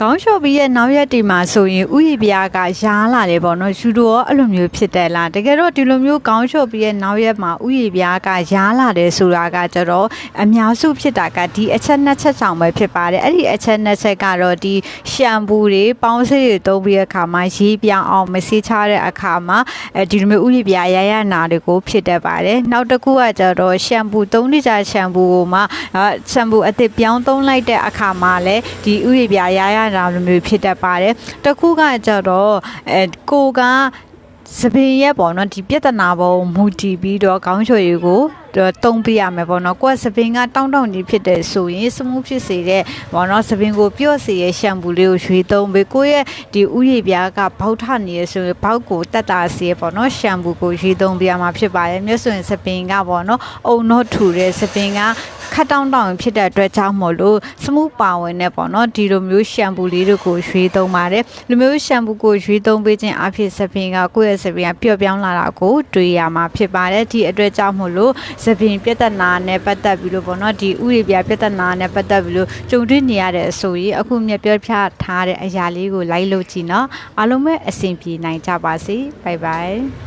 ခေါင်းလျှော်ပြီးရဲ့နောက်ရက်ဒီမှာဆိုရင်ဥယျာဉ်ပြားကရားလာတယ်ပေါ့နော်ယူတို့ရောအဲ့လိုမျိုးဖြစ်တယ်လားတကယ်တော့ဒီလိုမျိုးခေါင်းလျှော်ပြီးရဲ့နောက်ရက်မှာဥယျာဉ်ပြားကရားလာတယ်ဆိုတာကကျတော့အများစုဖြစ်တာကဒီအချက်နှစ်ချက်ဆောင်ပဲဖြစ်ပါတယ်အဲ့ဒီအချက်နှစ်ချက်ကတော့ဒီရှမ်ပူတွေပေါင်းစည်းတွေသုံးပြီးတဲ့အခါမှာရေးပြောင်းအောင်မဆေးချတဲ့အခါမှာဒီလိုမျိုးဥယျာဉ်ပြားရရနာတွေကိုဖြစ်တတ်ပါတယ်နောက်တစ်ခုကကျတော့ရှမ်ပူသုံးနေကြရှမ်ပူကိုမှရှမ်ပူအသစ်ပြောင်းသုံးလိုက်တဲ့အခါမှာလည်းဒီဥယျာဉ်ပြားရရနာလိုမျိုးဖြစ်တတ်ပါတယ်တခုကကျတော့ကိုကစပင်ရဲ့ပေါ့နော်ဒီပြဿနာပေါ်မူတည်ပြီးတော့ခေါင်းချွေကိုတုံးပြရမယ်ပေါ့နော်ကိုကစပင်ကတောင်းတောင်းကြီးဖြစ်တယ်ဆိုရင်စမှုဖြစ်စေတဲ့ပေါ့နော်စပင်ကိုပြော့စေရဲ့ရှမ်ပူလေးကိုရွေးသုံးပေးကိုရဲ့ဒီဥယျာဉ်ပြားကဘောက်ထနေရဆိုရင်ဘောက်ကိုတက်တာစေပေါ့နော်ရှမ်ပူကိုရွေးသုံးပြရမှာဖြစ်ပါတယ်မြတ်ဆိုရင်စပင်ကပေါ့နော်အုံတော့ထူတဲ့စပင်ကခတ်တောင်းတောင်းဖြစ်တဲ့အတွက်ကြောင့်မို့လို့စမှုပါဝင်တဲ့ပေါ့နော်ဒီလိုမျိုးရှမ်ပူလေးတွေကိုရွေးသုံးပါတယ်လူမျိုးရှမ်ပူကိုရွေးသုံးပေးခြင်းအဖြစ်စပင်ကကိုယ့်ရဲ့စပင်ကပျော့ပြောင်းလာတာကိုတွေ့ရမှာဖြစ်ပါတယ်ဒီအတွက်ကြောင့်မို့လို့စပင်ပြဿနာနဲ့ပတ်သက်ပြီးလို့ပေါ့နော်ဒီဥယျာဉ်ပြဿနာနဲ့ပတ်သက်ပြီးလို့ကြုံတွေ့နေရတဲ့ဆိုရင်အခုမြတ်ပြောပြထားတဲ့အရာလေးကိုလိုက်လို့ကြည့်နော်အားလုံးပဲအဆင်ပြေနိုင်ကြပါစေဘိုင်ဘိုင်